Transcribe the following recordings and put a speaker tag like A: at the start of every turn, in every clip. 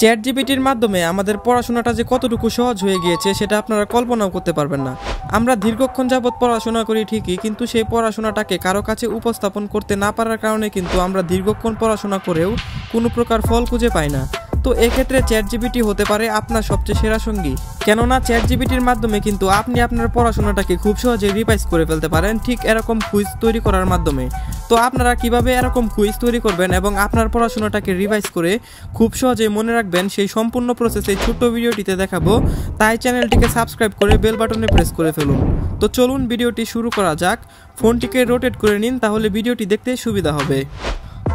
A: Chat জিপিটির মাধ্যমে আমাদের পড়াশোনাটা যে কতটুকু সহজ হয়ে গিয়েছে সেটা আপনারা কল্পনাও করতে পারবেন না। আমরা দীর্ঘক্ষণ যাবৎ পড়াশোনা করি ঠিকই, কিন্তু সেই পড়াশোনাটাকে কারো কাছে উপস্থাপন করতে না পারার কারণে কিন্তু আমরা দীর্ঘক্ষণ পড়াশোনা করেও কোনো প্রকার ফল খুঁজে পাই না। তো এক্ষেত্রে চ্যাট জিপিটি হতে পারে আপনার সবচেয়ে সেরা সঙ্গী, কেননা চ্যাট জিপিটির মাধ্যমে কিন্তু আপনি আপনার পড়াশোনাটাকে খুব সহজে রিভাইজ করে ফেলতে পারেন, ঠিক এরকম কুইজ তৈরি করার মাধ্যমে। তো আপনারা কিভাবে এরকম কুইজ তৈরি করবেন এবং আপনার পড়াশোনাটাকে রিভাইজ করে খুব সহজে মনে রাখবেন সেই সম্পূর্ণ প্রসেস এই ছোট্ট ভিডিওটিতে দেখাবো। তাই চ্যানেলটিকে সাবস্ক্রাইব করে বেল বাটনে প্রেস করে ফেলুন। তো চলুন ভিডিওটি শুরু করা যাক। ফোনটিকে রোটেট করে নিন, তাহলে ভিডিওটি দেখতে সুবিধা হবে।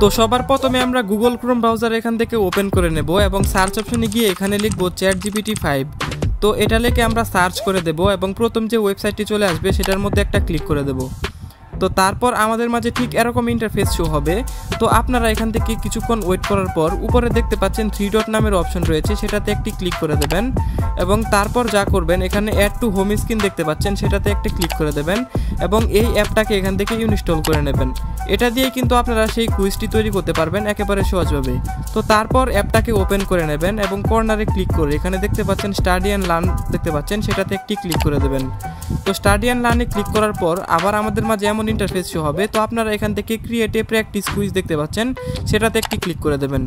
A: তো সবার প্রথমে আমরা গুগল ক্রোম ব্রাউজার এখান থেকে ওপেন করে নেব এবং সার্চ অপশনে গিয়ে এখানে লিখব চ্যাট জিপিটি 5। তো এটা লিখে আমরা সার্চ করে দেব এবং প্রথম যে ওয়েবসাইটটি চলে আসবে সেটার মধ্যে একটা ক্লিক করে দেব। তো তারপর আমাদের মাঝে ঠিক এরকম ইন্টারফেস শো হবে। তো আপনারা এখান থেকে কিছুক্ষণ ওয়েট করার পর উপরে দেখতে পাচ্ছেন 3 ডট নামের অপশন রয়েছে, সেটাতে একটি ক্লিক করে দেবেন এবং তারপর যা করবেন এখানে অ্যাড টু হোম স্ক্রিন দেখতে পাচ্ছেন, সেটাতে একটা ক্লিক করে দেবেন এবং এই অ্যাপটাকে এখান থেকে ইনস্টল করে নেবেন। এটা দিয়ে কিন্তু আপনারা সেই কুইজটি তৈরি করতে পারবেন একেবারে সহজভাবে। তো তারপর অ্যাপটাকে ওপেন করে নেবেন এবং কর্নারে ক্লিক করে এখানে দেখতে পাচ্ছেন স্টাডি অ্যান্ড লার্ন দেখতে পাচ্ছেন, সেটাতে একটি ক্লিক করে দেবেন। তো স্টাডি অ্যান্ড লার্নে ক্লিক করার পর আবার আমাদের মাঝে এমন ইন্টারফেস শো হবে। তো আপনারা এখান থেকে ক্রিয়েট এ প্র্যাকটিস কুইজ দেখতে পাচ্ছেন, সেটাতে একটি ক্লিক করে দেবেন।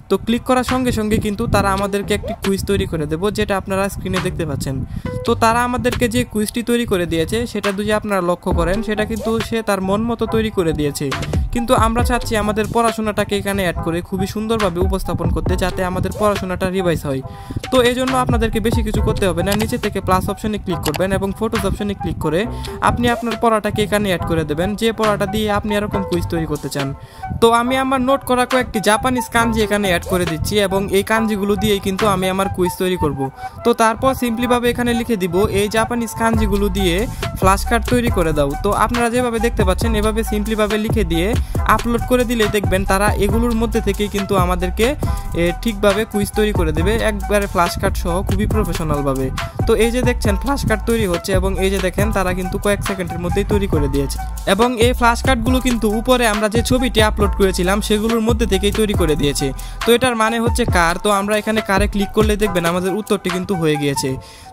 A: তো ক্লিক করার সঙ্গে সঙ্গে কিন্তু তারা আমাদেরকে একটি কুইজ তৈরি করে দেবো, যেটা আপনারা স্ক্রিনে দেখতে পাচ্ছেন। তো তারা আমাদেরকে যে কুইজটি তৈরি করে দিয়েছে সেটা যদি আপনারা লক্ষ্য করেন, সেটা কিন্তু সে তার মন মতো তৈরি করে দিয়েছে। কিন্তু আমরা চাচ্ছি আমাদের পড়াশোনাটাকে এখানে অ্যাড করে খুবই সুন্দরভাবে উপস্থাপন করতে, যাতে আমাদের পড়াশোনাটা রিভাইজ হয়। তো এই জন্য আপনাদেরকে বেশি কিছু করতে হবে না, নিচে থেকে প্লাস অপশনে ক্লিক করবেন এবং ফটোজ অপশনে ক্লিক করে আপনি আপনার পড়াটাকে এখানে অ্যাড করে দেবেন, যে পড়াটা দিয়ে আপনি এরকম কুইজ তৈরি করতে চান। তো আমি আমার নোট করা কয়েকটি জাপানিজ কাঞ্জি এখানে অ্যাড করে দিচ্ছি এবং এই কাঞ্জিগুলো দিয়েই কিন্তু আমি আমার কুইজ তৈরি করব। তো তারপর সিম্পলিভাবে এখানে লিখে দিব এই জাপানিজ কাঞ্জিগুলো দিয়ে ফ্ল্যাশ কার্ড তৈরি করে দাও। তো আপনারা যেভাবে দেখতে পাচ্ছেন এভাবে সিম্পলিভাবে লিখে দিয়ে আপলোড করে দিলে দেখবেন তারা এগুলোর মধ্যে থেকেই কিন্তু আমাদেরকে ঠিকভাবে কুইজ তৈরি করে দেবে, একবারে ফ্ল্যাশ কার্ড সহ খুবই প্রফেশনালভাবে। তো এই যে দেখছেন ফ্ল্যাশ কার্ড তৈরি হচ্ছে এবং এই যে দেখেন তারা কিন্তু কয়েক সেকেন্ডের মধ্যেই তৈরি করে দিয়েছে এবং এই ফ্ল্যাশ কার্ডগুলো কিন্তু উপরে আমরা যে ছবিটি আপলোড করেছিলাম সেগুলোর মধ্যে থেকেই তৈরি করে দিয়েছে। তো এটার মানে হচ্ছে কার। তো আমরা এখানে কারে ক্লিক করলে দেখবেন আমাদের উত্তরটি কিন্তু হয়ে গিয়েছে।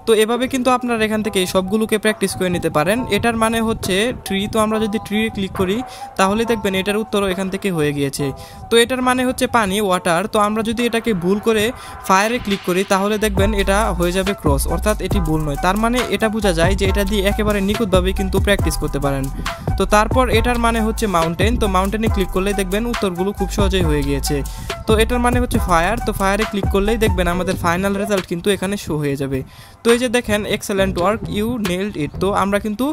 A: তো এভাবে কিন্তু আপনারা এখান থেকে সবগুলোকে প্র্যাকটিস করে নিতে পারেন। এটার মানে হচ্ছে ট্রি। তো আমরা যদি ট্রি ক্লিক করি তাহলে দেখবেন এটার উত্তরও এখান থেকে হয়ে গিয়েছে। তো এটার মানে হচ্ছে পানি, ওয়াটার। তো আমরা যদি এটাকে ভুল করে ফায়ারে ক্লিক করি তাহলে দেখবেন এটা হয়ে যাবে ক্রস, অর্থাৎ এটি ভুল নয়। তার মানে এটা বোঝা যায় যে এটা দিয়ে একেবারে নিখুঁতভাবে কিন্তু প্র্যাকটিস করতে পারেন। তো তারপর এটার মানে হচ্ছে মাউন্টেন। তো মাউন্টেনে ক্লিক করলে দেখবেন উত্তরগুলো খুব সহজেই হয়ে গিয়েছে। তো এটার মানে হচ্ছে ফায়ার। তো ফায়ারে ক্লিক করলেই দেখবেন আমাদের ফাইনাল রেজাল্ট কিন্তু এখানে শো হয়ে যাবে। তো এই যে দেখেন এক্সেলেন্ট ওয়ার্ক, ইউ নেইলড ইট। তো আমরা কিন্তু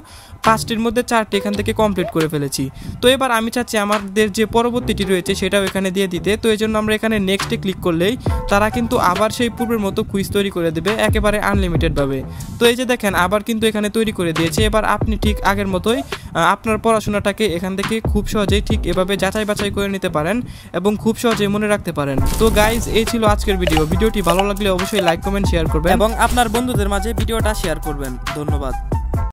A: 5টির মধ্যে 4টি এখান থেকে কমপ্লিট করে ফেলেছি। তো এবার আমি চাচ্ছি আমাদের যে পরবর্তীটি রয়েছে সেটাও এখানে দিয়ে দিতে। তো এই জন্য আমরা এখানে নেক্সটে ক্লিক করলেই তারা কিন্তু আবার সেই পূর্বের মতো কুইজ তৈরি করে দেবে একেবারে আনলিমিটেডভাবে। তো এই যে দেখেন আবার কিন্তু এখানে তৈরি করে দিয়েছে। এবার আপনি ঠিক আগের মতোই আপনার পড়াশোনাটাকে এখান থেকে খুব সহজেই ঠিক এভাবে যাচাই বাছাই করে নিতে পারেন এবং খুব সহজেই মনে রাখতে পারেন। তো গাইজ, এই ছিল আজকের ভিডিওটি ভালো লাগলে অবশ্যই লাইক কমেন্ট শেয়ার করবেন এবং আপনার বন্ধুদের মাঝে ভিডিওটা শেয়ার করবেন। ধন্যবাদ।